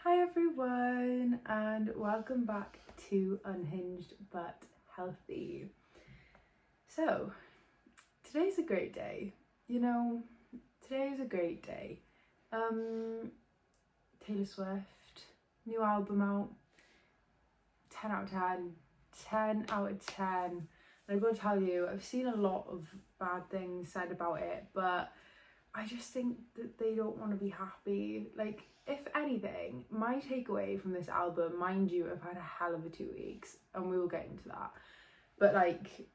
Hi everyone, and welcome back to Unhinged but Healthy. So, today's a great day. Today is a great day. Taylor Swift, new album out, 10 out of 10, 10 out of 10. And I've got to tell you, I've seen a lot of bad things said about it, but I just think that they don't want to be happy. Like, if anything, my takeaway from this album, mind you, I've had a hell of a 2 weeks and we will get into that. But like,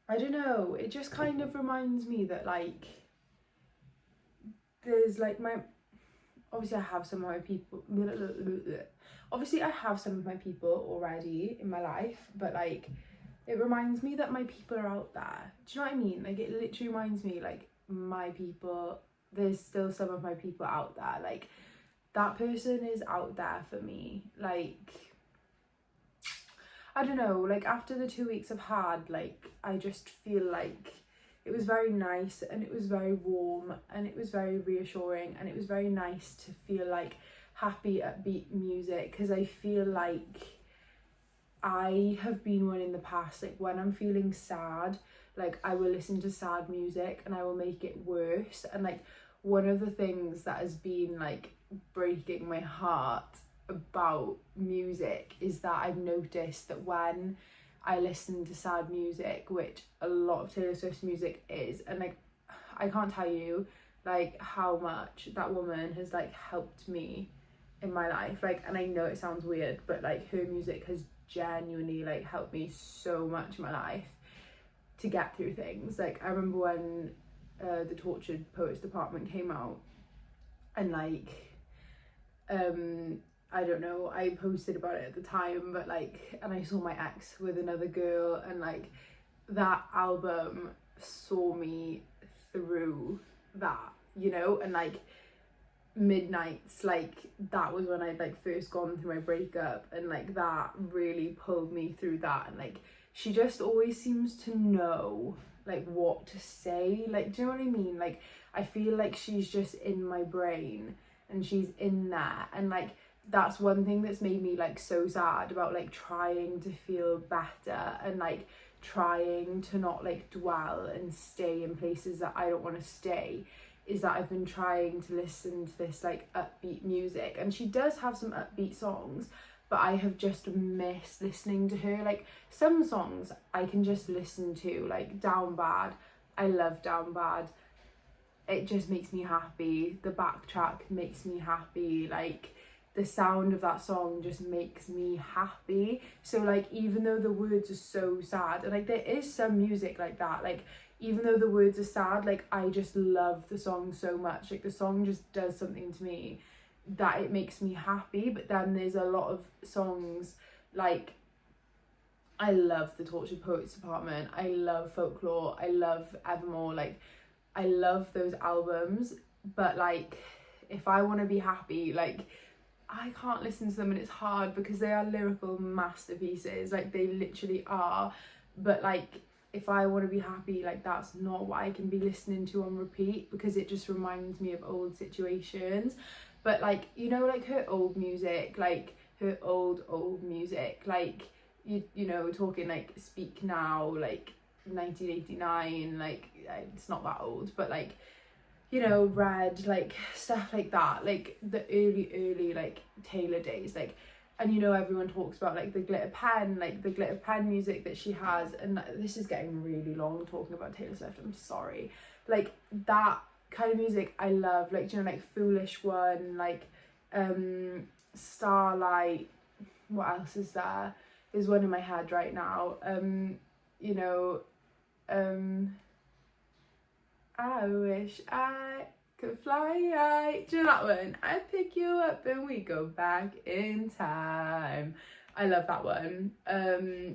I don't know, it just kind of reminds me that like, there's like obviously I have some of my people already in my life, but like, it reminds me that my people are out there. Do you know what I mean? Like, it literally reminds me like, my people, there's still some of my people out there. Like, that person is out there for me. Like, I don't know, like after the 2 weeks I've had, like, I just feel like it was very nice and it was very warm and it was very reassuring and it was very nice to feel like happy, upbeat music, because I feel like I have been one in the past, like when I'm feeling sad, like I will listen to sad music and I will make it worse. And like, one of the things that has been like breaking my heart about music is that I've noticed that when I listen to sad music, which a lot of Taylor Swift's music is, and like, I can't tell you like how much that woman has like helped me in my life. Like, and I know it sounds weird, but like, her music has genuinely like helped me so much in my life to get through things. Like, I remember when the Tortured Poets Department came out, and like, I don't know, I posted about it at the time, but like, and I saw my ex with another girl, and like, that album saw me through that, and like, Midnights, like, that was when I'd like first gone through my breakup, and like, that really pulled me through that. And like, she just always seems to know like what to say. Like, do you know what I mean? Like, I feel like she's just in my brain and she's in there, and like, that's one thing that's made me like so sad about like trying to feel better and like trying to not like dwell and stay in places that I don't want to stay, is that I've been trying to listen to this like upbeat music, and she does have some upbeat songs, but I have just missed listening to her. Like, some songs I can just listen to, like Down Bad, I love Down Bad, it just makes me happy. The backtrack makes me happy. Like, the sound of that song just makes me happy. So like, even though the words are so sad, and like, there is some music like that, like, even though the words are sad, like, I just love the song so much. Like, the song just does something to me that it makes me happy. But then there's a lot of songs, like, I love the Tortured Poets Department, I love Folklore, I love Evermore, like, I love those albums, but like, if I want to be happy, like, I can't listen to them, and it's hard because they are lyrical masterpieces, like, they literally are. But like, if I want to be happy, like, that's not what I can be listening to on repeat, because it just reminds me of old situations. But like, like her old music, like her old music, like, you know, talking like Speak Now, like 1989, like, it's not that old, but like, Red, like stuff like that, like the early like Taylor days, like, and everyone talks about like the glitter pen music that she has, and this is getting really long talking about Taylor Swift, I'm sorry. Like, that kind of music I love, like, like Foolish One, like Starlight, what else is there? There's one in my head right now. I wish I could fly high. Do you know that one? I pick you up and we go back in time. I love that one.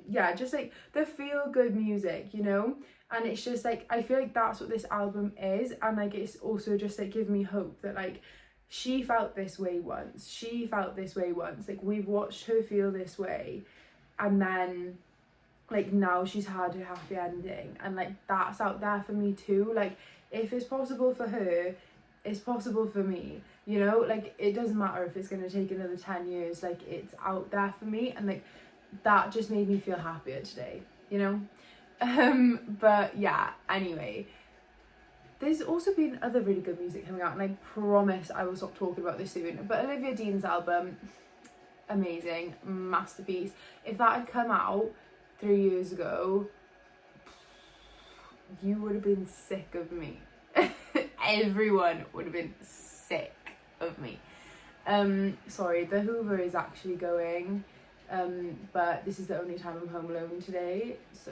Yeah, just like the feel good music, and it's just like, I feel like that's what this album is. And like, it's also just like giving me hope that like, she felt this way once, like, we've watched her feel this way, and then like, now she's had her happy ending, and like, that's out there for me too. Like, if it's possible for her, it's possible for me, you know, like it doesn't matter if it's going to take another 10 years, like it's out there for me, and like that just made me feel happier today, you know. But yeah, anyway, there's also been other really good music coming out, and I promise I will stop talking about this soon. But Olivia Dean's album, amazing, masterpiece. If that had come out 3 years ago, you would have been sick of me. Everyone would have been sick of me. Sorry, the Hoover is actually going, but this is the only time I'm home alone today, so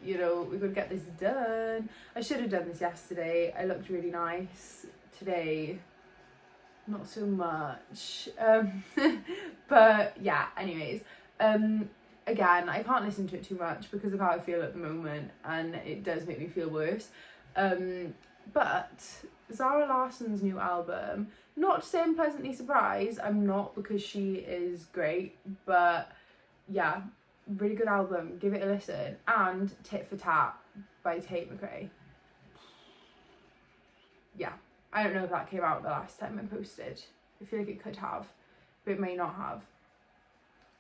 you know, we could get this done. I should have done this yesterday. I looked really nice today, not so much. But yeah, anyways, again, I can't listen to it too much because of how I feel at the moment, and it does make me feel worse. But Zara Larsson's new album, not to say I'm pleasantly surprised, I'm not, because she is great, but yeah, really good album, give it a listen. And Tit for Tat by Tate McRae. Yeah, I don't know if that came out the last time I posted. I feel like it could have, but it may not have.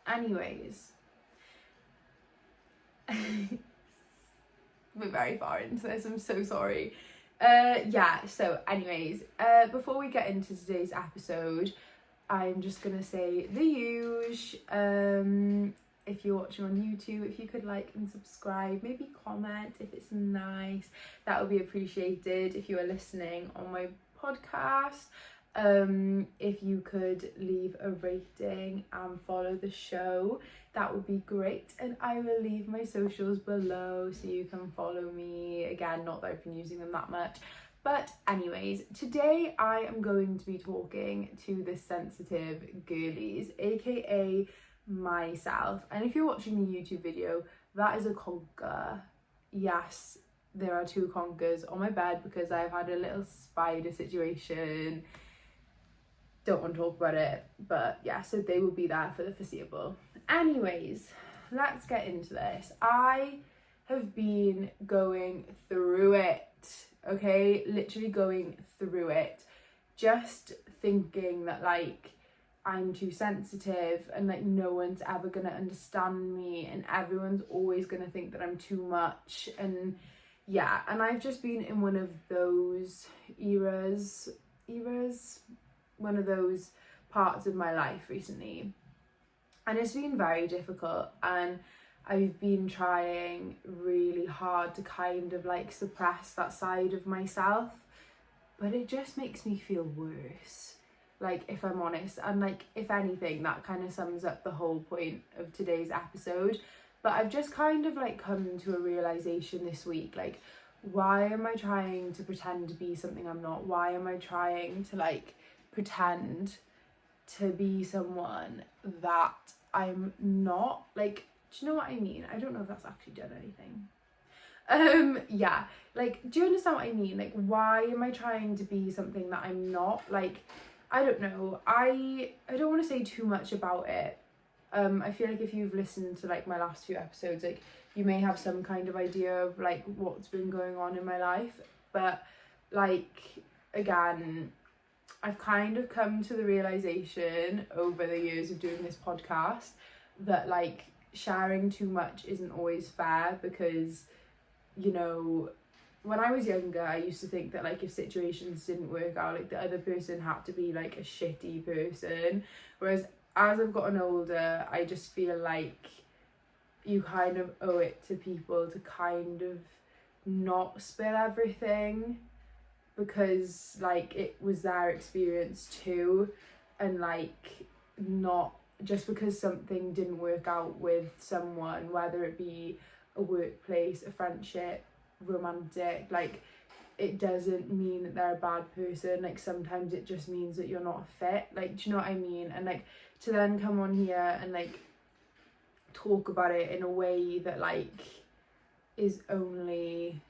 Anyways, we're very far into this, I'm so sorry. Yeah, so anyways, before we get into today's episode, I'm just gonna say the huge, if you're watching on YouTube, if you could like and subscribe, maybe comment if it's nice, that would be appreciated. If you are listening on my podcast, if you could leave a rating and follow the show, that would be great. And I will leave my socials below so you can follow me. Again, not that I've been using them that much, but anyways, today I am going to be talking to the sensitive girlies, aka myself. And if you're watching the YouTube video, that is a conker. Yes, there are 2 conkers on my bed because I've had a little spider situation. Don't want to talk about it, but yeah, so they will be there for the foreseeable. Anyways, let's get into this. I have been going through it, okay? Literally going through it. Just thinking that like I'm too sensitive and like no one's ever gonna understand me and everyone's always gonna think that I'm too much. And yeah, and I've just been in one of those eras, one of those parts of my life recently, and it's been very difficult, and I've been trying really hard to kind of like suppress that side of myself, but it just makes me feel worse, like, if I'm honest. And like, if anything, that kind of sums up the whole point of today's episode. But I've just kind of like come to a realization this week, like, why am I trying to pretend to be something I'm not? Why am I trying to like pretend to be someone that I'm not? Like, do you know what I mean? I don't know if that's actually done anything. Yeah, like, do you understand what I mean? Like, why am I trying to be something that I'm not? Like, I don't know. I don't want to say too much about it. I feel like if you've listened to like my last few episodes, like, you may have some kind of idea of like what's been going on in my life, but like, again, I've kind of come to the realization over the years of doing this podcast that like sharing too much isn't always fair, because, you know, when I was younger, I used to think that like if situations didn't work out, like the other person had to be like a shitty person, whereas as I've gotten older, I just feel like you kind of owe it to people to kind of not spill everything, because like it was their experience too, and like, not just because something didn't work out with someone, whether it be a workplace, a friendship, romantic, like, it doesn't mean that they're a bad person. Like, sometimes it just means that you're not fit. Like, do you know what I mean? And like, to then come on here and like talk about it in a way that like is only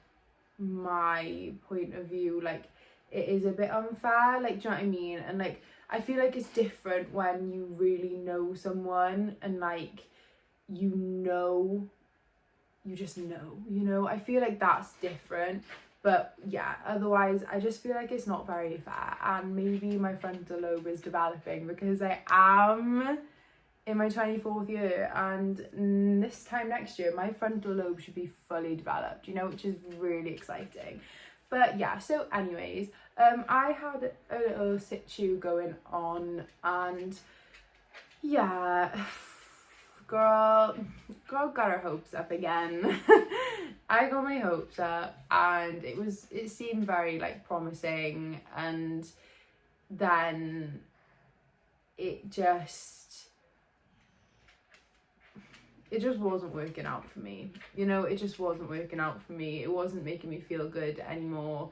my point of view, like, it is a bit unfair. Like, do you know what I mean? And like, I feel like it's different when you really know someone and like, you just know, you know. I feel like that's different. But yeah, otherwise I just feel like it's not very fair, and maybe my frontal lobe is developing because I am in my 24th year, and this time next year my frontal lobe should be fully developed, you know, which is really exciting. But yeah, so anyways, I had a little situ going on, and yeah, girl got her hopes up again. I got my hopes up, and it seemed very like promising, and then it just wasn't working out for me, you know. It just wasn't working out for me. It wasn't making me feel good anymore,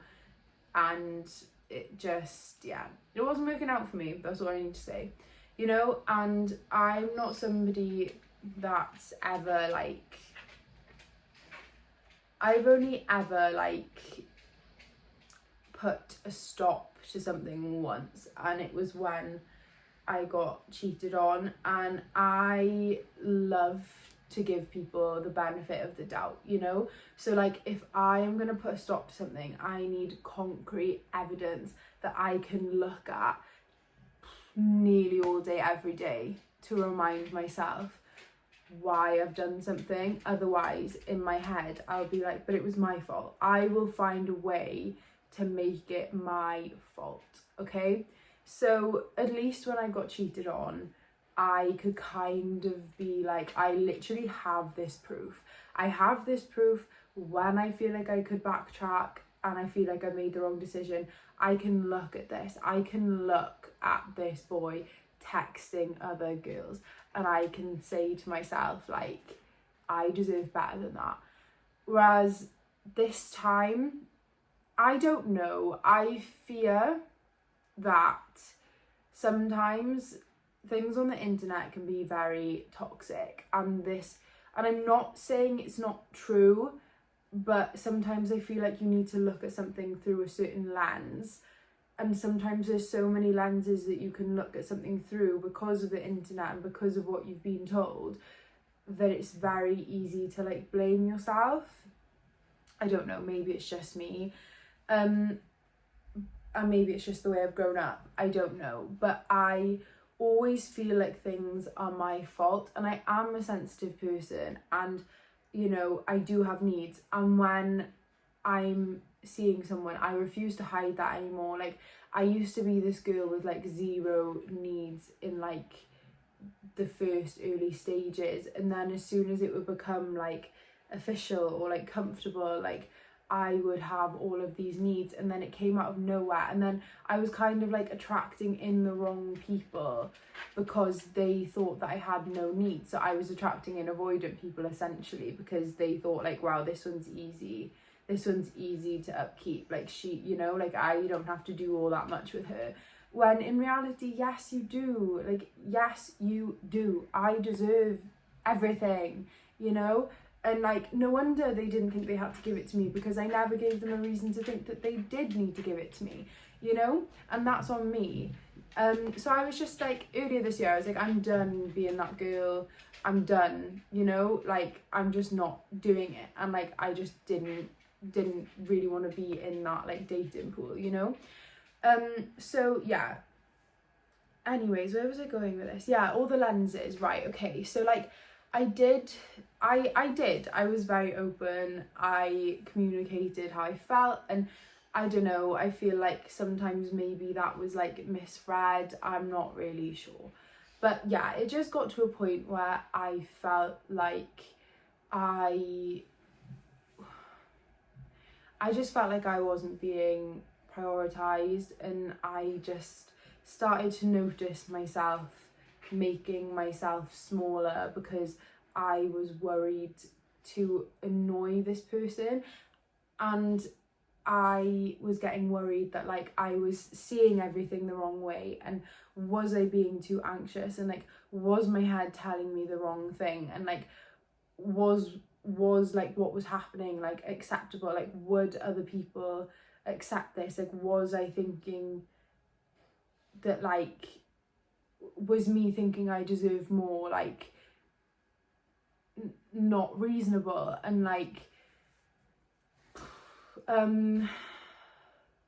and it just, yeah, it wasn't working out for me. That's all I need to say, you know. And I'm not somebody that's ever like, I've only ever like put a stop to something once, and it was when I got cheated on, and I love to give people the benefit of the doubt, you know. So like, if I am going to put a stop to something, I need concrete evidence that I can look at nearly all day every day to remind myself why I've done something. Otherwise, in my head, I'll be like, but it was my fault. I will find a way to make it my fault, okay? So at least when I got cheated on, I could kind of be like, I literally have this proof. I have this proof. When I feel like I could backtrack and I feel like I made the wrong decision, I can look at this. I can look at this boy texting other girls, and I can say to myself, like, I deserve better than that. Whereas this time, I don't know. I fear that sometimes things on the internet can be very toxic, and I'm not saying it's not true, but sometimes I feel like you need to look at something through a certain lens, and sometimes there's so many lenses that you can look at something through because of the internet and because of what you've been told, that it's very easy to like blame yourself. I don't know, maybe it's just me, and maybe it's just the way I've grown up, I don't know, but I always feel like things are my fault, and I am a sensitive person, and you know, I do have needs, and when I'm seeing someone, I refuse to hide that anymore. Like, I used to be this girl with like zero needs in like the first early stages, and then as soon as it would become like official or like comfortable, like I would have all of these needs, and then it came out of nowhere, and then I was kind of like attracting in the wrong people because they thought that I had no needs. So I was attracting in avoidant people essentially, because they thought like, wow, this one's easy to upkeep, like she, you know, like I don't have to do all that much with her. When in reality, yes you do, like yes you do. I deserve everything, you know. And like, no wonder they didn't think they had to give it to me, because I never gave them a reason to think that they did need to give it to me, you know. And that's on me. So I was just like, earlier this year I was like, I'm done being that girl, I'm done, you know, like I'm just not doing it. And like, I just didn't really want to be in that like dating pool, you know. So yeah, anyways, where was I going with this? Yeah, all the lenses, right? Okay, so like I was very open. I communicated how I felt, and I don't know, I feel like sometimes maybe that was like misread, I'm not really sure. But yeah, it just got to a point where I felt like I just felt like I wasn't being prioritized, and I just started to notice myself making myself smaller because I was worried to annoy this person, and I was getting worried that like I was seeing everything the wrong way, and was I being too anxious, and like was my head telling me the wrong thing, and like was like what was happening like acceptable, like would other people accept this, like was I thinking that like, was me thinking I deserve more like not reasonable? And like I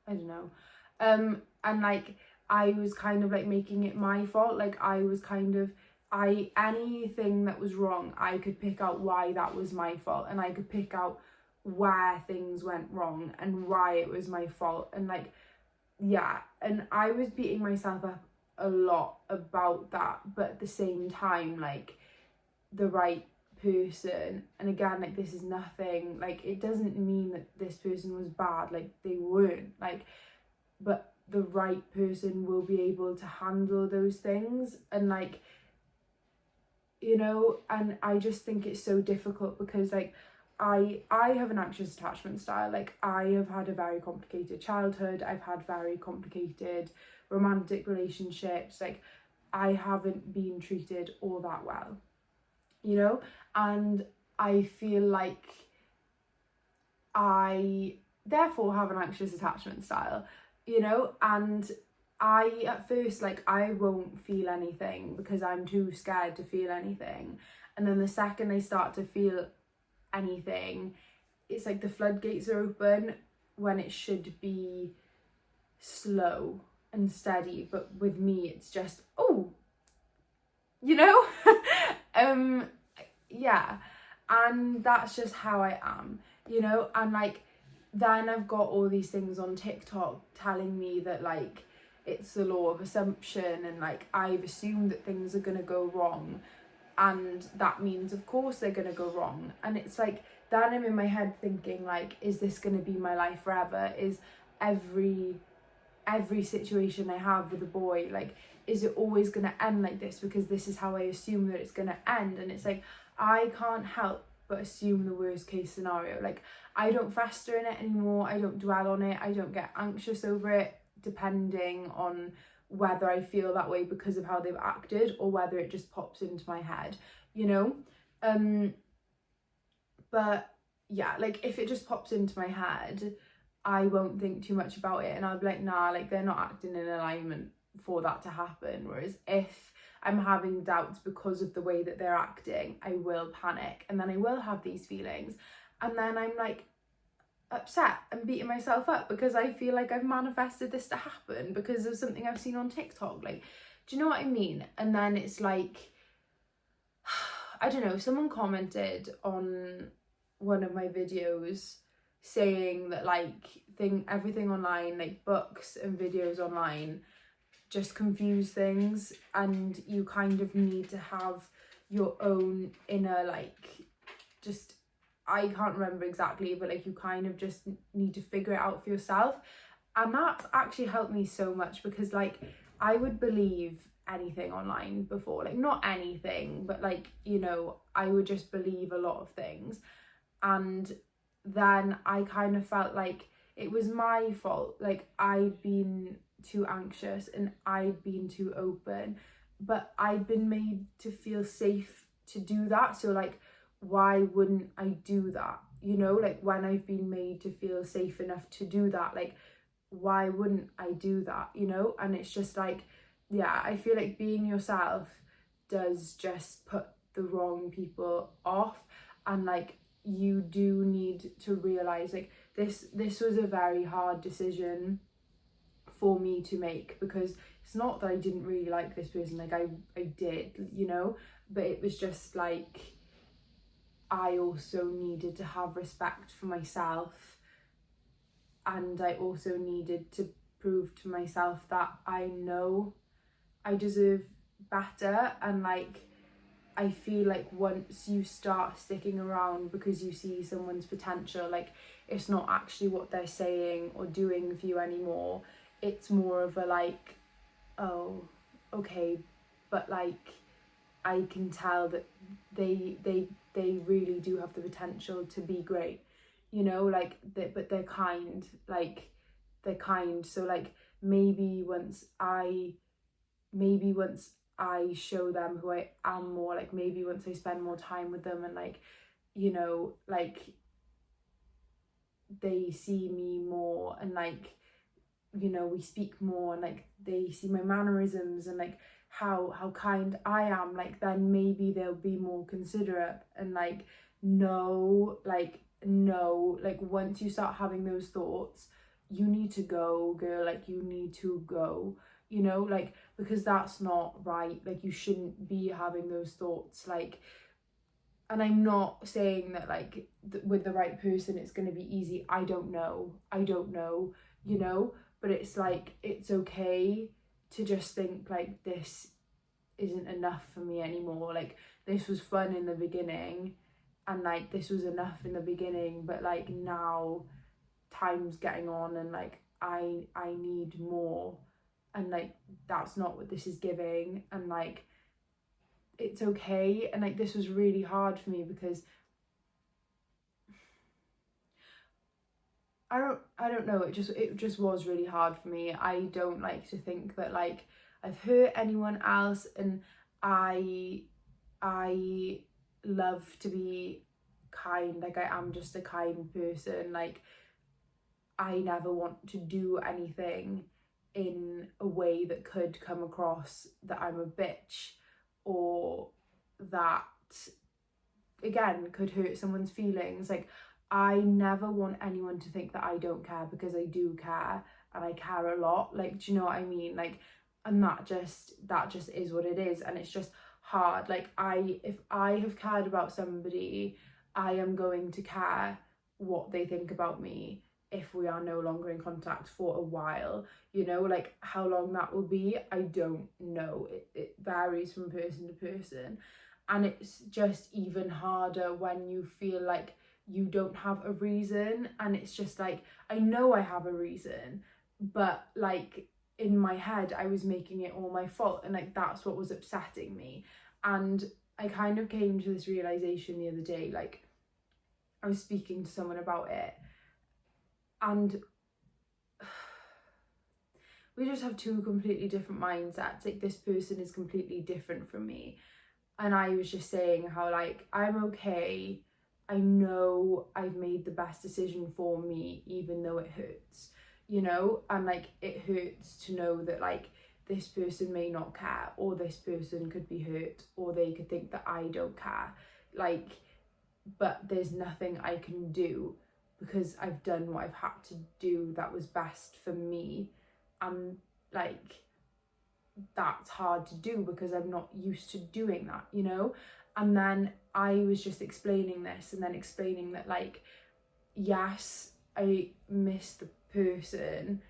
don't know. And like I was kind of like making it my fault. Like I was kind of, anything that was wrong, I could pick out why that was my fault, and I could pick out where things went wrong and why it was my fault. And like, yeah, and I was beating myself up a lot about that, but at the same time, like, the right person, and again, like, this is nothing, like, it doesn't mean that this person was bad, like, they weren't, like, but the right person will be able to handle those things. And like, you know, and I just think it's so difficult because like I have an anxious attachment style. Like, I have had a very complicated childhood. I've had very complicated romantic relationships. Like, I haven't been treated all that well, you know? And I feel like I therefore have an anxious attachment style, you know? And I, at first, like, I won't feel anything because I'm too scared to feel anything. And then the second I start to feel anything, it's like the floodgates are open when it should be slow and steady. But with me, it's just, oh, you know? Yeah. And that's just how I am, you know? And like, then I've got all these things on TikTok telling me that like, it's the law of assumption, and like I've assumed that things are gonna go wrong, and that means of course they're gonna go wrong. And it's like, then I'm in my head thinking like, is this gonna be my life forever? Is every situation I have with a boy, like, is it always gonna end like this because this is how I assume that it's gonna end? And it's like, I can't help but assume the worst case scenario. Like, I don't fester in it anymore, I don't dwell on it, I don't get anxious over it, depending on whether I feel that way because of how they've acted or whether it just pops into my head, you know? But yeah, like, if it just pops into my head, I won't think too much about it, and I'll be like, nah, like, they're not acting in alignment for that to happen. Whereas if I'm having doubts because of the way that they're acting, I will panic, and then I will have these feelings, and then I'm like upset and beating myself up because I feel like I've manifested this to happen because of something I've seen on TikTok. Like, do you know what I mean? And then it's like, I don't know, someone commented on one of my videos saying that like everything online, like books and videos online, just confuse things, and you kind of need to have your own inner, like, just, I can't remember exactly, but like, you kind of just need to figure it out for yourself. And that's actually helped me so much because like, I would believe anything online before, like, not anything, but like, you know, I would just believe a lot of things. And then I kind of felt like it was my fault. Like, I'd been too anxious and I'd been too open, but I'd been made to feel safe to do that. So like, why wouldn't I do that? You know, like, when I've been made to feel safe enough to do that, like, why wouldn't I do that? You know? And it's just like, yeah, I feel like being yourself does just put the wrong people off. And like, you do need to realize like, this was a very hard decision for me to make, because it's not that I didn't really like this person, like, I did, you know, but it was just like, I also needed to have respect for myself, and I also needed to prove to myself that I know I deserve better. And like, I feel like once you start sticking around because you see someone's potential, like, it's not actually what they're saying or doing for you anymore. It's more of a like, oh, okay, but like, I can tell that they really do have the potential to be great, you know, like, but they're kind, like, they're kind. So like, maybe once I show them who I am more, like, maybe once I spend more time with them and like, you know, like, they see me more and like, you know, we speak more and like, they see my mannerisms and like how kind I am, like, then maybe they'll be more considerate and like know like no, like once you start having those thoughts, you need to go, girl, like you need to go, you know, like, because that's not right. Like you shouldn't be having those thoughts, like, and I'm not saying that like with the right person it's going to be easy. I don't know, you know, but it's like, it's okay to just think like, this isn't enough for me anymore. Like this was fun in the beginning, and like this was enough in the beginning, but like now time's getting on, and like I need more, and like that's not what this is giving, and like it's okay. And like this was really hard for me because I don't know, it just was really hard for me. I don't like to think that like I've hurt anyone else, and I love to be kind, like I am just a kind person. Like I never want to do anything in a way that could come across that I'm a bitch, or that again could hurt someone's feelings. Like I never want anyone to think that I don't care, because I do care, and I care a lot. Like, do you know what I mean? Like, and that just is what it is, and it's just hard. Like if I have cared about somebody, I am going to care what they think about me if we are no longer in contact for a while, you know. Like how long that will be, I don't know. It varies from person to person, and it's just even harder when you feel like you don't have a reason. And it's just like, I know I have a reason, but like in my head I was making it all my fault, and like that's what was upsetting me. And I kind of came to this realization the other day. Like I was speaking to someone about it, and we just have two completely different mindsets. Like this person is completely different from me, and I was just saying how like I'm okay, I know I've made the best decision for me, even though it hurts, you know. And like it hurts to know that like this person may not care, or this person could be hurt, or they could think that I don't care, like, but there's nothing I can do, because I've done what I've had to do that was best for me. And like that's hard to do because I'm not used to doing that, you know. And then I was just explaining this, and then explaining that like, yes, I miss the person,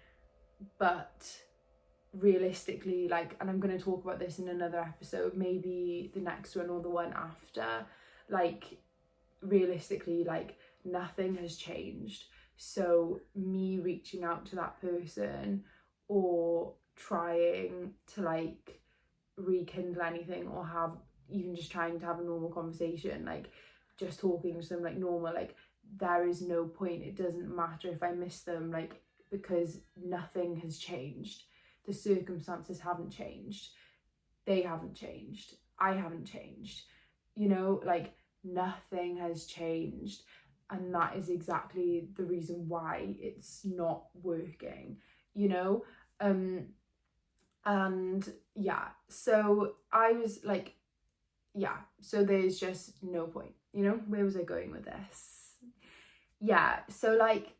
but realistically, like, and I'm going to talk about this in another episode, maybe the next one or the one after, like realistically, like nothing has changed. So me reaching out to that person, or trying to like rekindle anything, or have even just trying to have a normal conversation, like just talking to them like normal, like there is no point. It doesn't matter if I miss them, like, because nothing has changed. The circumstances haven't changed, they haven't changed, I haven't changed, you know, like nothing has changed. And that is exactly the reason why it's not working, you know. And yeah, so I was like, yeah, so there's just no point, you know. Where was I going with this? Yeah, so like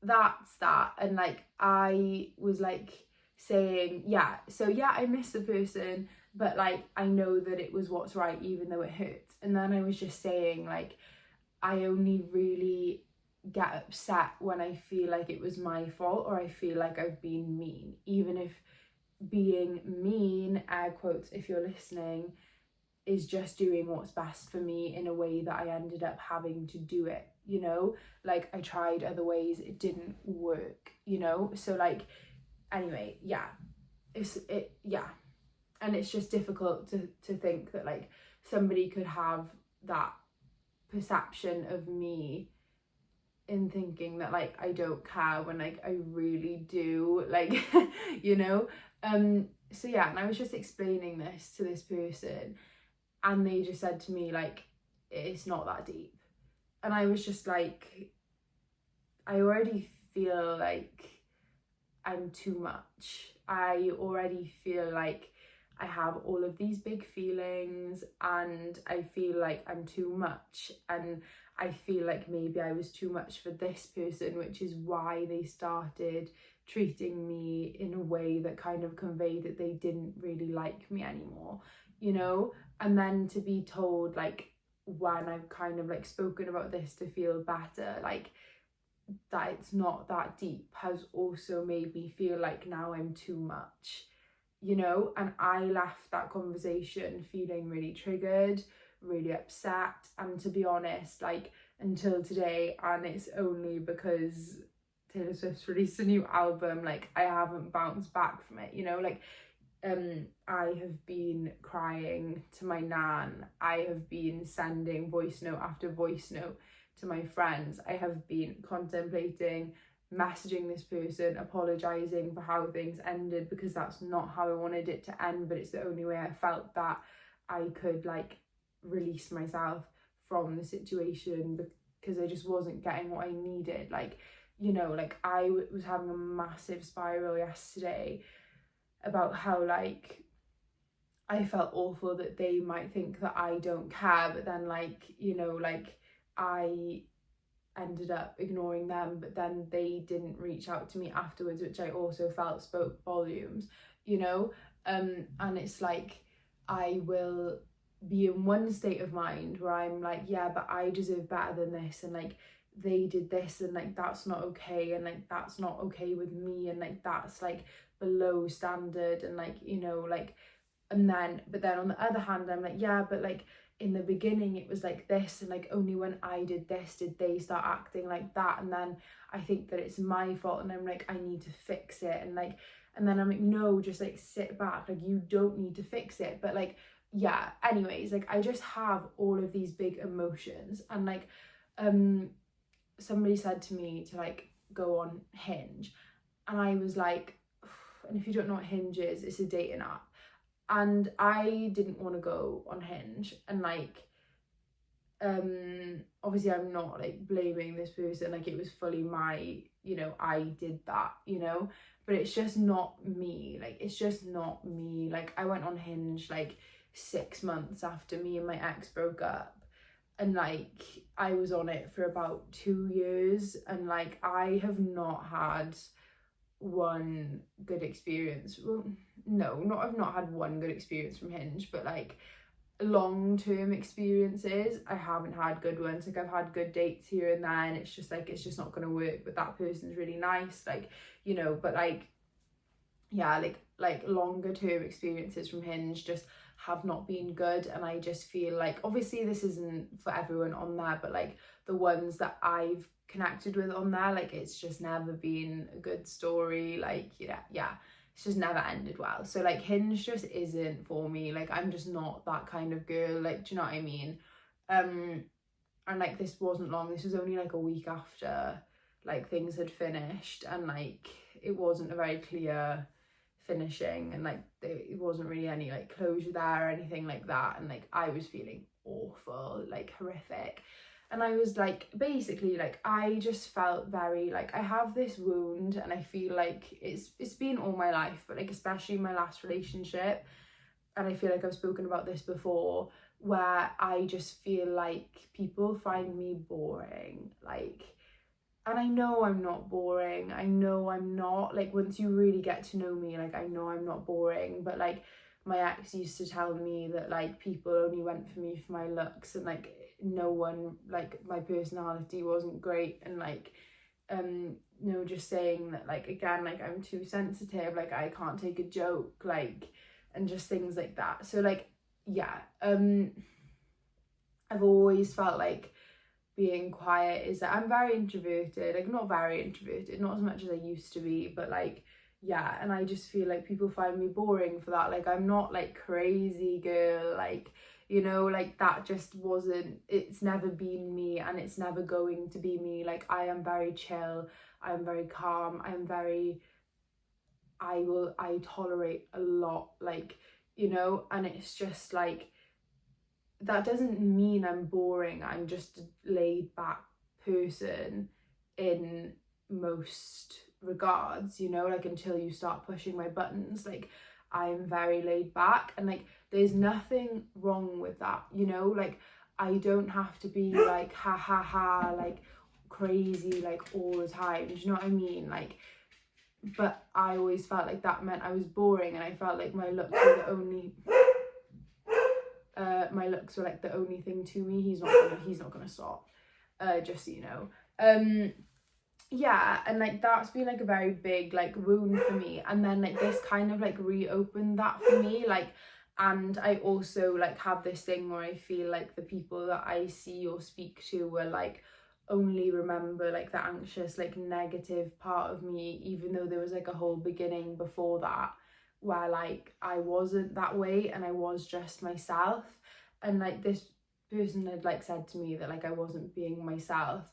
that's that. And like I was like saying, yeah, so yeah, I miss the person, but like I know that it was what's right, even though it hurts. And then I was just saying like, I only really get upset when I feel like it was my fault, or I feel like I've been mean, even if being mean, air quotes if you're listening, is just doing what's best for me in a way that I ended up having to do it, you know. Like I tried other ways, it didn't work, you know. So like anyway, yeah, yeah. And it's just difficult to think that like somebody could have that perception of me in thinking that like I don't care, when like I really do, like you know. So yeah, and I was just explaining this to this person, and they just said to me like, it's not that deep. And I was just like, I already feel like I'm too much. I already feel like I have all of these big feelings and I feel like I'm too much, and I feel like maybe I was too much for this person, which is why they started treating me in a way that kind of conveyed that they didn't really like me anymore, you know? And then to be told, like, when I've kind of like spoken about this to feel better, like, that it's not that deep, has also made me feel like now I'm too much, you know? And I left that conversation feeling really triggered, really upset, and to be honest, like, until today, and it's only because Taylor Swift's released a new album, like, I haven't bounced back from it, you know? Like, I have been crying to my nan, I have been sending voice note after voice note to my friends, I have been contemplating messaging this person, apologizing for how things ended, because that's not how I wanted it to end, but it's the only way I felt that I could like release myself from the situation, because I just wasn't getting what I needed. Like, you know, like I was having a massive spiral yesterday about how like I felt awful that they might think that I don't care, but then like, you know, like I ended up ignoring them, but then they didn't reach out to me afterwards, which I also felt spoke volumes, you know? And it's like I will be in one state of mind where I'm like, yeah, but I deserve better than this, and like they did this, and like that's not okay, and like that's not okay with me, and like that's like below standard, and like, you know, like, and then but then on the other hand I'm like, yeah, but like in the beginning it was like this, and like only when I did this did they start acting like that, and then I think that it's my fault, and I'm like, I need to fix it, and like, and then I'm like, no, just like sit back, like you don't need to fix it. But like, yeah, anyways, like I just have all of these big emotions, and like somebody said to me to like go on Hinge, and I was like, and if you don't know what Hinge is, it's a dating app, and I didn't want to go on Hinge, and like obviously I'm not like blaming this person, like it was fully my, you know, I did that, you know, but it's just not me, like it's just not me. Like I went on Hinge like 6 months after me and my ex broke up, and like I was on it for about 2 years, and like I have not had one good experience. Well, no, not I've not had one good experience from Hinge, but like long-term experiences I haven't had good ones. Like I've had good dates here and there, and it's just like it's just not gonna work, but that person's really nice, like, you know. But like, yeah, like longer term experiences from Hinge just have not been good, and I just feel like, obviously this isn't for everyone on there, but like the ones that I've connected with on there, like it's just never been a good story. Like, yeah, it's just never ended well. So like Hinge just isn't for me. Like I'm just not that kind of girl, like, do you know what I mean? And like this wasn't long, this was only like a week after like things had finished, and like it wasn't a very clear finishing, and like it wasn't really any like closure there or anything like that, and like I was feeling awful, like horrific. And I was like, basically, like I just felt very like I have this wound, and I feel like it's been all my life, but like especially my last relationship, and I feel like I've spoken about this before, where I just feel like people find me boring, like, and I know I'm not boring, I know I'm not, like once you really get to know me, like I know I'm not boring, but like my ex used to tell me that like people only went for me for my looks, and like no one, like my personality wasn't great, and like no, just saying that like, again, like I'm too sensitive, like I can't take a joke, like, and just things like that. So like, yeah, I've always felt like being quiet is that I'm very introverted, like not very introverted, not as much as I used to be, but like, yeah, and I just feel like people find me boring for that. Like I'm not like crazy girl, like, you know, like that just wasn't, it's never been me, and it's never going to be me. Like I am very chill, I'm very calm, I tolerate a lot, like, you know, and it's just like, that doesn't mean I'm boring, I'm just a laid back person in most regards, you know, like until you start pushing my buttons. Like I'm very laid back, and like there's nothing wrong with that, you know, like I don't have to be like ha ha ha like crazy like all the time, do you know what I mean? Like, but I always felt like that meant I was boring, and I felt like my looks were the only like the only thing to me. He's not gonna stop, just so you know. Yeah, and like that's been like a very big like wound for me, and then like this kind of like reopened that for me, like, and I also like have this thing where I feel like the people that I see or speak to were like only remember like the anxious like negative part of me, even though there was like a whole beginning before that where like I wasn't that way and I was just myself. And like this person had like said to me that like I wasn't being myself,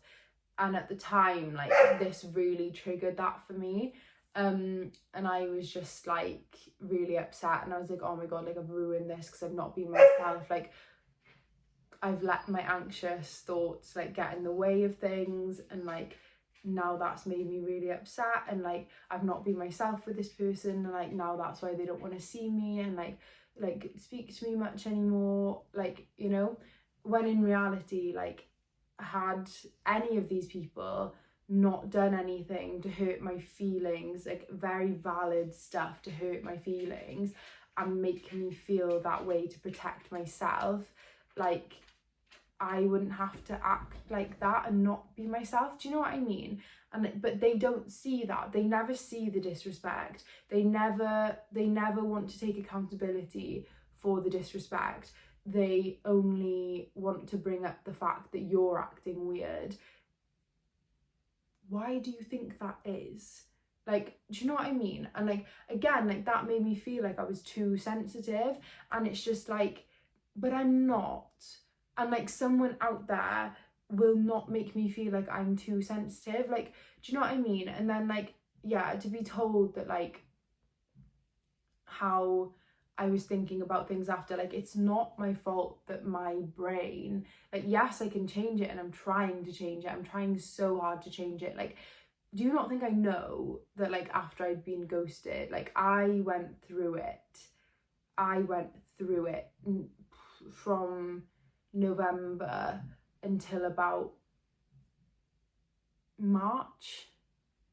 and at the time like this really triggered that for me, and I was just like really upset, and I was like, oh my god, like I've ruined this because I've not been myself, like I've let my anxious thoughts like get in the way of things, and like now that's made me really upset, and like I've not been myself with this person, and like now that's why they don't want to see me and like speak to me much anymore, like, you know, when in reality, like, had any of these people not done anything to hurt my feelings, like very valid stuff to hurt my feelings and make me feel that way to protect myself, like I wouldn't have to act like that and not be myself. Do you know what I mean? And but they don't see that. They never see the disrespect. They never want to take accountability for the disrespect. They only want to bring up the fact that you're acting weird. Why do you think that is? Like, do you know what I mean? And like, again, like that made me feel like I was too sensitive, and it's just like, but I'm not. And like someone out there will not make me feel like I'm too sensitive. Like, do you know what I mean? And then like, yeah, to be told that like how I was thinking about things after, like it's not my fault that my brain, like yes, I can change it and I'm trying to change it. I'm trying so hard to change it. Like, do you not think I know that like after I'd been ghosted, like I went through it from November until about March.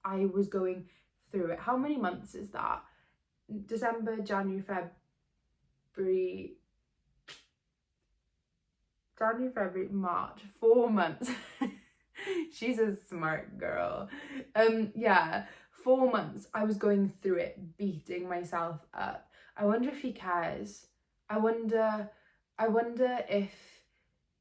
I was going through it. How many months is that? December, January, February, March, 4 months. She's a smart girl. Yeah, 4 months I was going through it, beating myself up. I wonder if he cares. I wonder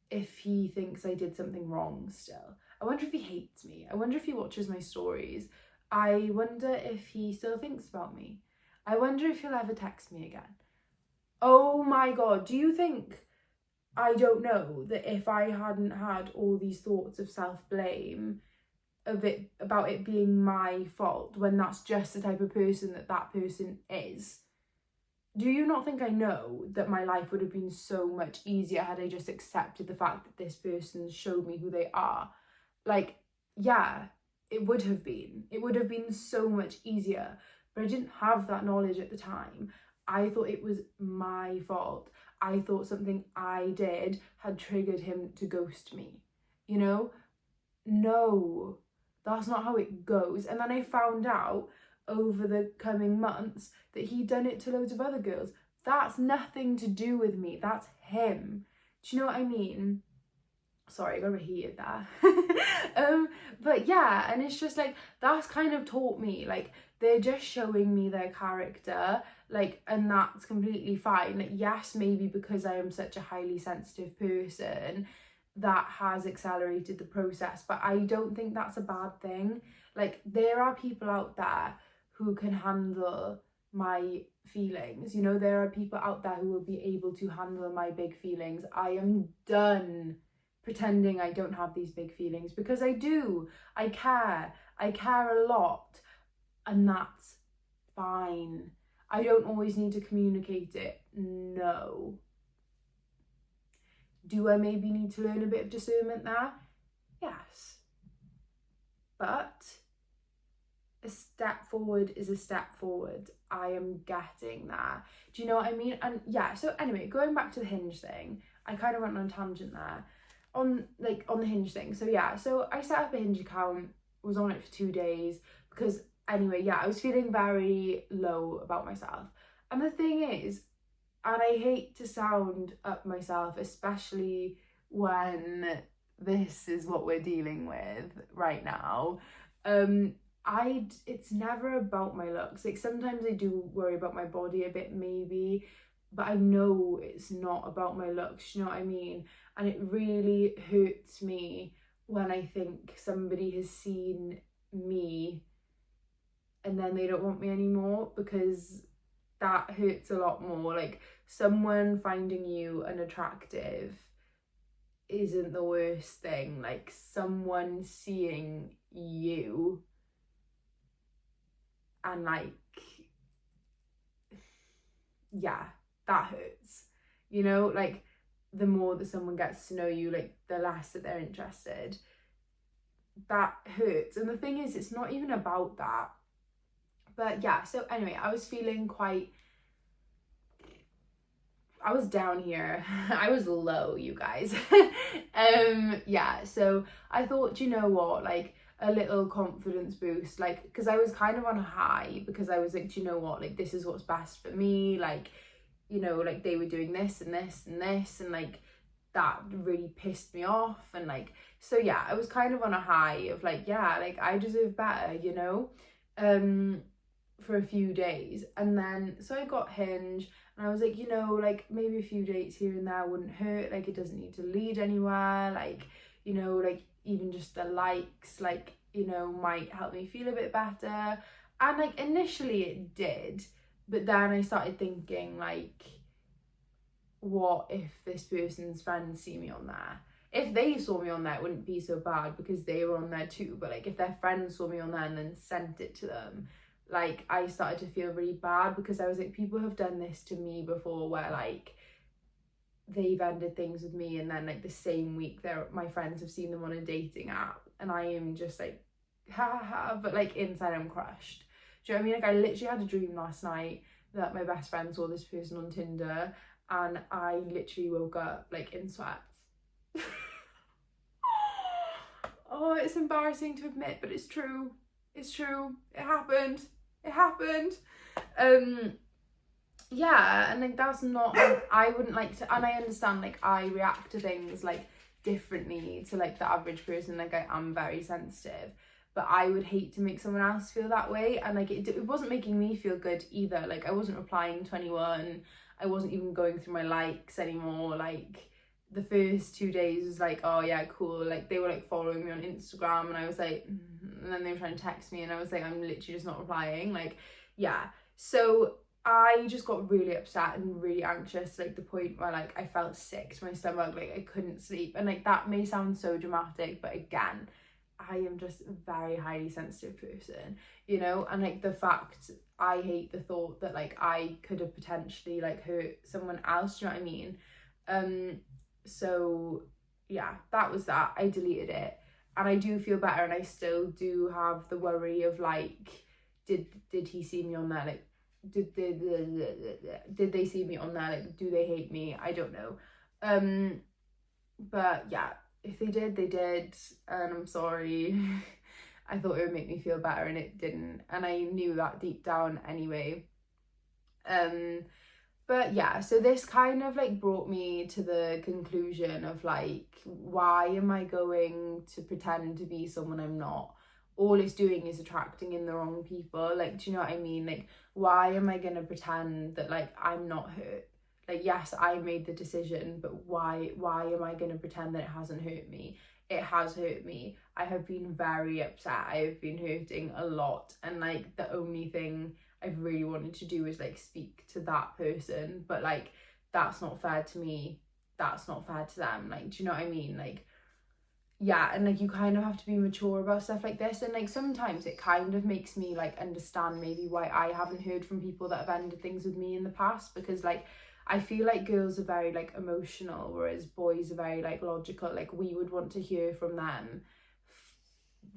if he thinks I did something wrong still. I wonder if he hates me. I wonder if he watches my stories. I wonder if he still thinks about me. I wonder if he'll ever text me again. Oh my god, do you think I don't know that if I hadn't had all these thoughts of self-blame about it being my fault, when that's just the type of person that person is, do you not think I know that my life would have been so much easier had I just accepted the fact that this person showed me who they are? Like, yeah, it would have been so much easier, but I didn't have that knowledge at the time. I thought it was my fault. I thought something I did had triggered him to ghost me, you know? No, that's not how it goes. And then I found out over the coming months that he'd done it to loads of other girls. That's nothing to do with me. That's him. Do you know what I mean? Sorry, I got a bit heated there. But yeah, and it's just like, that's kind of taught me, like, they're just showing me their character, like, and that's completely fine. Like, yes, maybe because I am such a highly sensitive person, that has accelerated the process, but I don't think that's a bad thing. Like, there are people out there who can handle my feelings, you know, there are people out there who will be able to handle my big feelings. I am done pretending I don't have these big feelings, because I do. I care a lot, and that's fine. I don't always need to communicate it, no. Do I maybe need to learn a bit of discernment there? Yes. But a step forward is a step forward. I am getting that. Do you know what I mean? And yeah, so anyway, going back to the Hinge thing, I kind of went on a tangent there on the Hinge thing. So yeah, so I set up a Hinge account, was on it for 2 days because anyway, yeah, I was feeling very low about myself. And the thing is, and I hate to sound up myself, especially when this is what we're dealing with right now. It's never about my looks. Like sometimes I do worry about my body a bit maybe, but I know it's not about my looks, you know what I mean? And it really hurts me when I think somebody has seen me and then they don't want me anymore, because that hurts a lot more. Like someone finding you unattractive isn't the worst thing. Like someone seeing you and like, yeah, that hurts, you know? Like the more that someone gets to know you, like the less that they're interested, that hurts. And the thing is, it's not even about that. But yeah, so anyway, I was feeling quite, I was down here. I was low, you guys. Yeah, so I thought, you know what, like a little confidence boost, like, because I was kind of on a high, because I was like, do you know what, like this is what's best for me, like, you know, like they were doing this and this and this, and like that really pissed me off. And like, so yeah, I was kind of on a high of like, yeah, like I deserve better, you know, for a few days. And then so I got Hinge, and I was like, you know, like maybe a few dates here and there wouldn't hurt, like it doesn't need to lead anywhere, like, you know, like even just the likes, like, you know, might help me feel a bit better. And like initially it did, but then I started thinking like, what if this person's friends see me on there? If they saw me on there, it wouldn't be so bad because they were on there too. But like if their friends saw me on there and then sent it to them, like I started to feel really bad, because I was like, people have done this to me before, where like they've ended things with me and then like the same week my friends have seen them on a dating app, and I am just like ha ha ha, but like inside I'm crushed. Do you know what I mean? Like I literally had a dream last night that my best friend saw this person on Tinder, and I literally woke up like in sweats. Oh, it's embarrassing to admit, but it's true. It's true. It happened. It happened. Yeah, and like that's not, I wouldn't like to, and I understand like I react to things like differently to like the average person, like I am very sensitive, but I would hate to make someone else feel that way. And like it wasn't making me feel good either. Like I wasn't replying to anyone, I wasn't even going through my likes anymore. Like the first 2 days was like, oh yeah, cool, like they were like following me on Instagram, and I was like, and then they were trying to text me, and I was like, I'm literally just not replying. Like yeah, so I just got really upset and really anxious, like the point where like I felt sick to my stomach, like I couldn't sleep. And like that may sound so dramatic, but again, I am just a very highly sensitive person, you know. And like the fact, I hate the thought that like I could have potentially like hurt someone else, do you know what I mean? So yeah, that was that. I deleted it, and I do feel better, and I still do have the worry of like, did he see me on there, like did they see me on there, like do they hate me? I don't know. But yeah, if they did, they did, and I'm sorry. I thought it would make me feel better, and it didn't, and I knew that deep down anyway. But yeah, so this kind of like brought me to the conclusion of like, why am I going to pretend to be someone I'm not? All it's doing is attracting in the wrong people. Like, do you know what I mean? Like, why am I gonna pretend that like I'm not hurt? Like, yes, I made the decision, but why am I gonna pretend that it hasn't hurt me? It has hurt me. I have been very upset. I have been hurting a lot, and like the only thing I've really wanted to do is like speak to that person, but like that's not fair to me, that's not fair to them. Like, do you know what I mean? Like yeah, and like you kind of have to be mature about stuff like this, and like sometimes it kind of makes me like understand maybe why I haven't heard from people that have ended things with me in the past, because like I feel like girls are very like emotional, whereas boys are very like logical. Like we would want to hear from them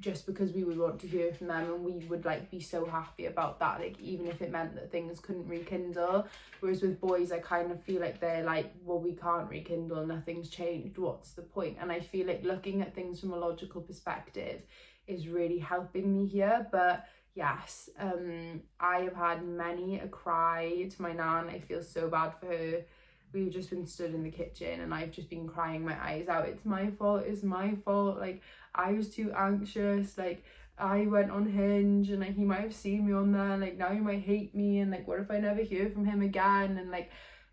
just because we would want to hear from them, and we would like be so happy about that, like even if it meant that things couldn't rekindle. Whereas with boys, I kind of feel like they're like, well, we can't rekindle, nothing's changed, what's the point? And I feel like looking at things from a logical perspective is really helping me here. But yes, I have had many a cry to my nan. I feel so bad for her. We've just been stood in the kitchen and I've just been crying my eyes out. It's my fault, like I was too anxious, like I went on Hinge and like he might have seen me on there, like now he might hate me, and like what if I never hear from him again? And like,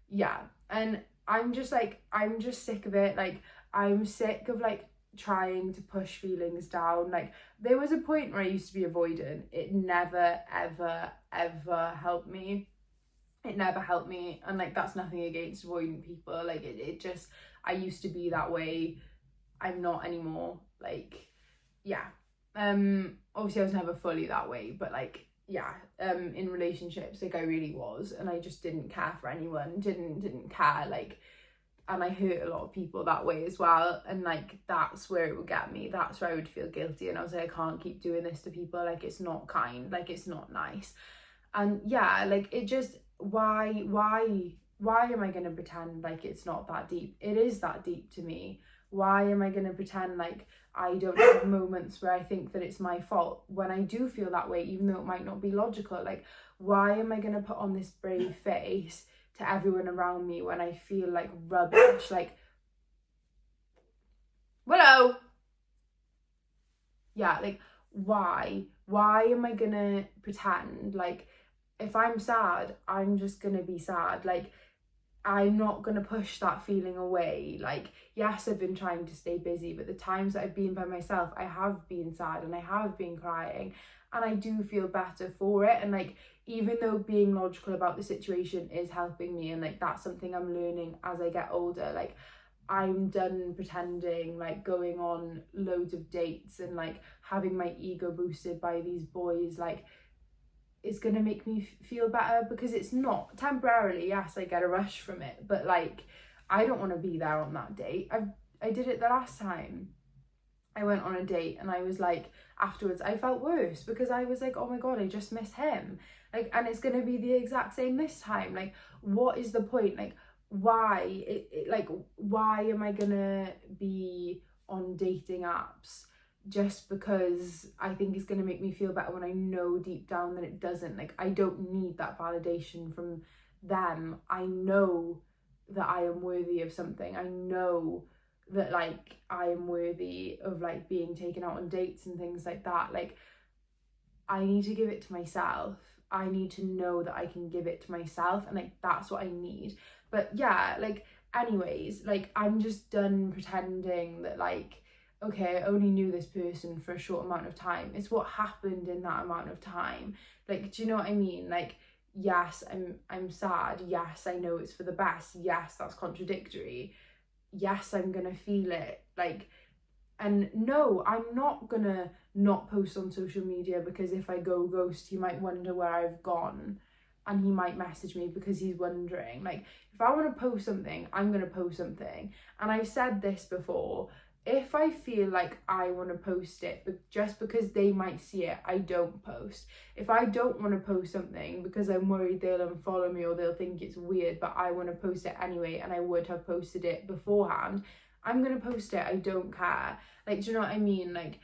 yeah, and I'm just sick of it. Like I'm sick of like trying to push feelings down. Like there was a point where I used to be avoidant. It never ever helped me. It never helped me, and like that's nothing against avoidant people. Like it just, I used to be that way. I'm not anymore. Like yeah, obviously I was never fully that way, but like yeah, in relationships like I really was, and I just didn't care for anyone, didn't care, like, and I hurt a lot of people that way as well. And like that's where it would get me, that's where I would feel guilty, and I was like, I can't keep doing this to people, like it's not kind, like it's not nice. And yeah, like it just, why am I gonna pretend like it's not that deep? It is that deep to me. Why am I gonna pretend like I don't have moments where I think that it's my fault when I do feel that way, even though it might not be logical? Like why am I gonna put on this brave face to everyone around me when I feel like rubbish? Like, Willow, yeah, like why am I gonna pretend like if I'm sad, I'm just gonna be sad? Like I'm not gonna push that feeling away. Like yes, I've been trying to stay busy, but the times that I've been by myself, I have been sad and I have been crying, and I do feel better for it. And like even though being logical about the situation is helping me, and like that's something I'm learning as I get older, like I'm done pretending, like going on loads of dates and like having my ego boosted by these boys, like it's gonna make me feel better, because it's not. Temporarily, yes, I get a rush from it, but like I don't want to be there on that date. I did it the last time I went on a date, and I was like, afterwards I felt worse because I was like, oh my god, I just miss him. Like, and it's gonna be the exact same this time. Like what is the point? Like why am I gonna be on dating apps just because I think it's going to make me feel better when I know deep down that it doesn't? Like I don't need that validation from them. I know that I am worthy of something. I know that like I am worthy of like being taken out on dates and things like that. Like I need to give it to myself. I need to know that I can give it to myself, and like that's what I need. But yeah, like anyways, like I'm just done pretending that like, okay, I only knew this person for a short amount of time. It's what happened in that amount of time. Like, do you know what I mean? Like, yes, I'm sad. Yes, I know it's for the best. Yes, that's contradictory. Yes, I'm gonna feel it. Like, and no, I'm not gonna not post on social media, because if I go ghost, he might wonder where I've gone, and he might message me because he's wondering. Like, if I want to post something, I'm gonna post something. And I've said this before, if I feel like I want to post it, but just because they might see it, I don't post. If I don't want to post something because I'm worried they'll unfollow me or they'll think it's weird, but I want to post it anyway, and I would have posted it beforehand, I'm gonna post it. I don't care. Like, do you know what I mean? Like,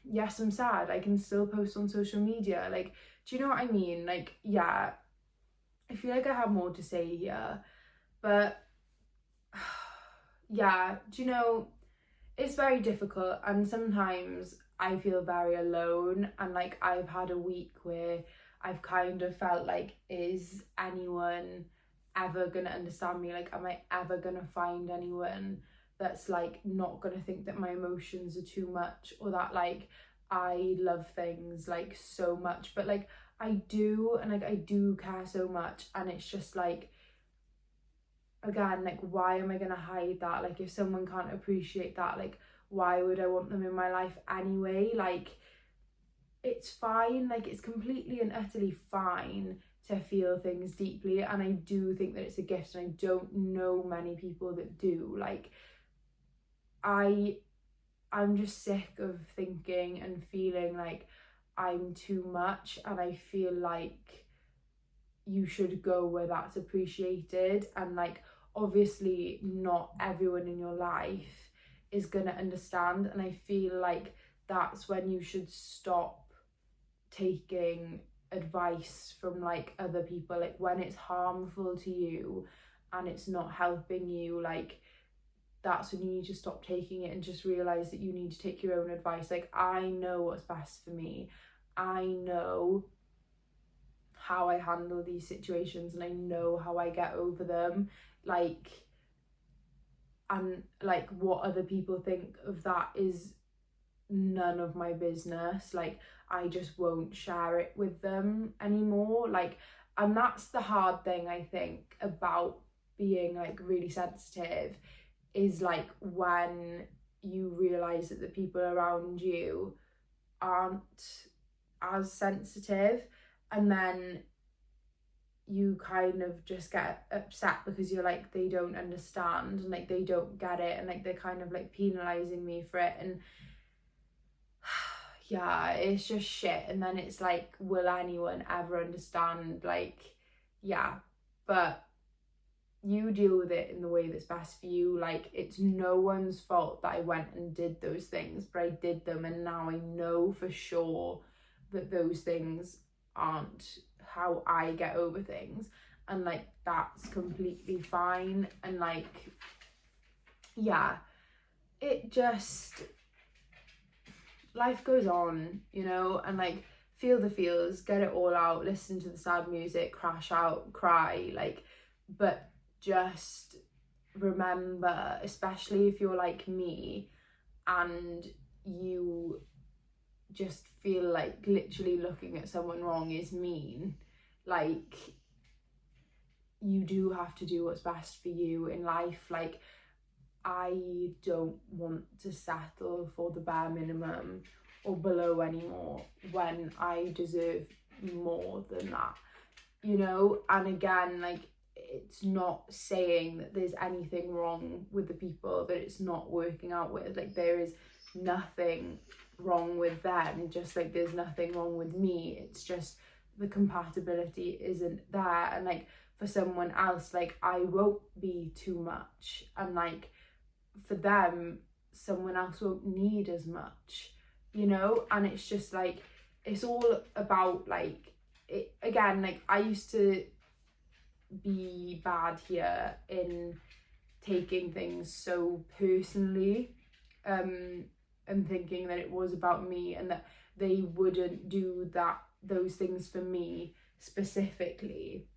yes, I'm sad, I can still post on social media. Like, do you know what I mean? Like, yeah, I feel like I have more to say here, but yeah, do you know, it's very difficult, and sometimes I feel very alone, and like I've had a week where I've kind of felt like, is anyone ever gonna understand me? Like, am I ever gonna find anyone that's like not gonna think that my emotions are too much, or that like I love things like so much? But like I do, and like I do care so much, and it's just like, again, like why am I gonna hide that? Like if someone can't appreciate that, like why would I want them in my life anyway? Like it's fine, like it's completely and utterly fine to feel things deeply, and I do think that it's a gift, and I don't know many people that do. Like I I'm just sick of thinking and feeling like I'm too much, and I feel like you should go where that's appreciated. And like, obviously not everyone in your life is gonna understand, and I feel like that's when you should stop taking advice from like other people, like when it's harmful to you and it's not helping you. Like, that's when you need to stop taking it and just realize that you need to take your own advice. Like, I know what's best for me, I know how I handle these situations, and I know how I get over them. Like, and like what other people think of that is none of my business. Like, I just won't share it with them anymore. Like, and that's the hard thing, I think, about being like really sensitive, is like when you realize that the people around you aren't as sensitive, and then you kind of just get upset because you're like, they don't understand, and like they don't get it, and like they're kind of like penalizing me for it. And yeah, it's just shit. And then it's like, will anyone ever understand? Like, yeah, but you deal with it in the way that's best for you. Like, it's no one's fault that I went and did those things, but I did them, and now I know for sure that those things aren't how I get over things, and like that's completely fine. And like, yeah, it just, life goes on, you know, and like, feel the feels, get it all out, listen to the sad music, crash out, cry, like, but just remember, especially if you're like me and you just feel like literally looking at someone wrong is mean, like, you do have to do what's best for you in life. Like, I don't want to settle for the bare minimum or below anymore when I deserve more than that, you know. And again, like, it's not saying that there's anything wrong with the people that it's not working out with. Like, there is nothing wrong with them, just like there's nothing wrong with me. It's just the compatibility isn't there. And like, for someone else, like, I won't be too much, and like, for them, someone else won't need as much, you know. And it's just like, it's all about like it again. Like, I used to be bad here in taking things so personally, and thinking that it was about me and that they wouldn't do those things for me specifically.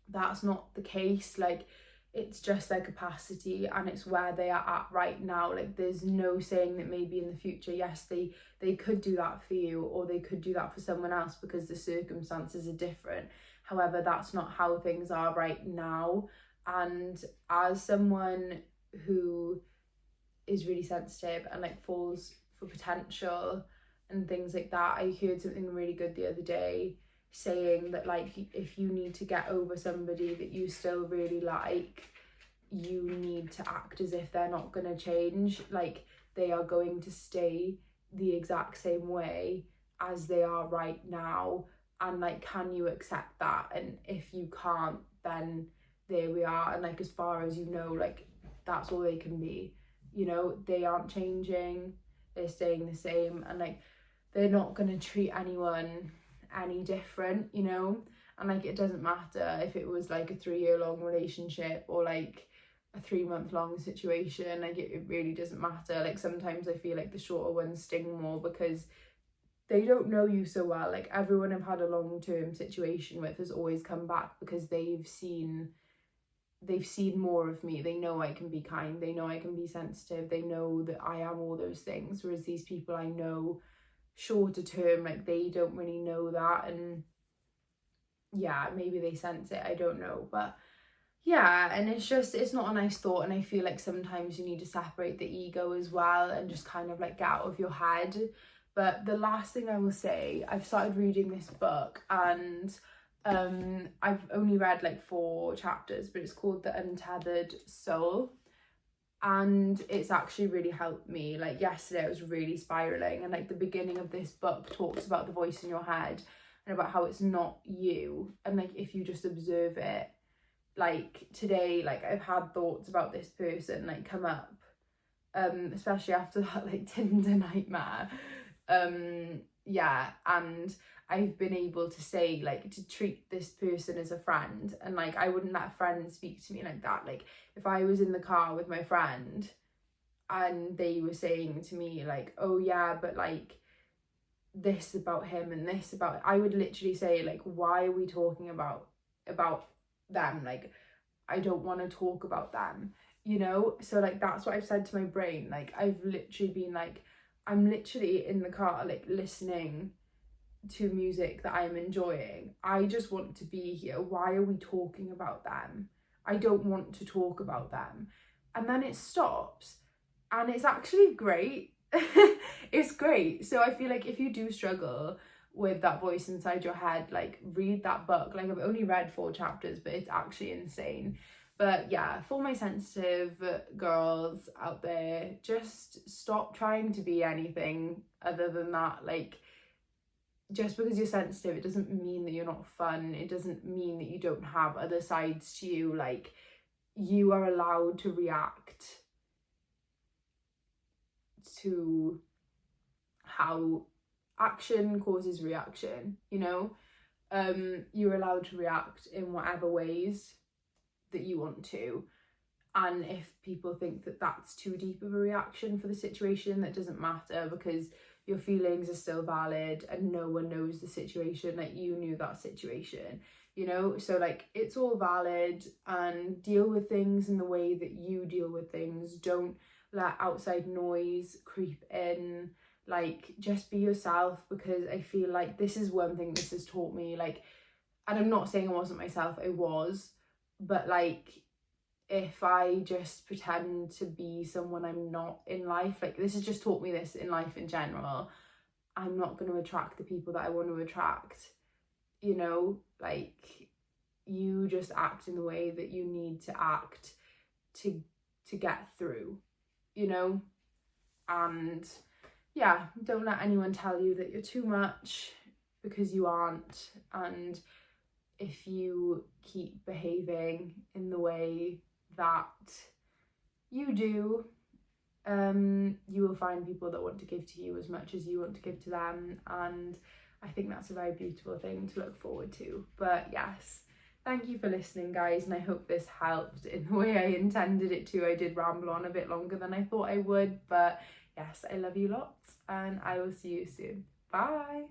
That's not the case. Like, it's just their capacity, and it's where they are at right now. Like, there's no saying that maybe in the future, yes, they could do that for you, or they could do that for someone else, because the circumstances are different. However, that's not how things are right now. And as someone who is really sensitive and like falls for potential and things like that, I heard something really good the other day, saying that like, if you need to get over somebody that you still really like, you need to act as if they're not going to change. Like, they are going to stay the exact same way as they are right now. And like, can you accept that? And if you can't, then there we are. And like, as far as you know, like, that's all they can be, you know. They aren't changing, they're staying the same, and like, they're not going to treat anyone any different, you know. And like, it doesn't matter if it was like a 3-year long relationship or like a 3-month long situation. Like, it really doesn't matter. Like, sometimes I feel like the shorter ones sting more because they don't know you so well. Like, everyone I've had a long-term situation with has always come back because they've seen more of me. They know I can be kind, they know I can be sensitive, they know that I am all those things. Whereas these people I know shorter term, like, they don't really know that. And yeah, maybe they sense it, I don't know. But yeah, and it's not a nice thought. And I feel like sometimes you need to separate the ego as well and just kind of like get out of your head. But the last thing I will say, I've started reading this book, and I've only read like 4 chapters, but it's called The Untethered Soul. and it's actually really helped me. Like yesterday I was really spiraling, and like the beginning of this book talks about the voice in your head and about how it's not you, and like if you just observe it. Like today, like I've had thoughts about this person like come up, especially after that like Tinder nightmare, yeah, and I've been able to say like to treat this person as a friend, and like I wouldn't let a friend speak to me like that. Like if I was in the car with my friend and they were saying to me like, oh yeah, but like this about him and this about, I would literally say like, why are we talking about them? Like I don't want to talk about them, you know? So like that's what I've said to my brain. Like I've literally been like, I'm literally in the car like listening to music that I'm enjoying. I just want to be here. Why are we talking about them? I don't want to talk about them. And then it stops, and it's actually great. It's great. So I feel like if you do struggle with that voice inside your head, like read that book. Like I've only read 4 chapters, but it's actually insane. But yeah, for my sensitive girls out there, just stop trying to be anything other than that. Like just because you're sensitive, it doesn't mean that you're not fun. It doesn't mean that you don't have other sides to you. Like you are allowed to react to how action causes reaction, you know? You're allowed to react in whatever ways that you want to. And if people think that that's too deep of a reaction for the situation, that doesn't matter, because your feelings are still valid and no one knows the situation like you knew that situation, you know? So like it's all valid, and deal with things in the way that you deal with things. Don't let outside noise creep in. Like just be yourself, because I feel like this is one thing this has taught me. Like, and I'm not saying I wasn't myself, I was, but like if I just pretend to be someone I'm not in life, like this has just taught me this in life in general, I'm not going to attract the people that I want to attract, you know? Like you just act in the way that you need to act to get through, you know? And yeah, don't let anyone tell you that you're too much, because you aren't. And if you keep behaving in the way that you do, you will find people that want to give to you as much as you want to give to them, and I think that's a very beautiful thing to look forward to. But yes, thank you for listening, guys, and I hope this helped in the way I intended it to. I did ramble on a bit longer than I thought I would, but yes, I love you lots, and I will see you soon. Bye.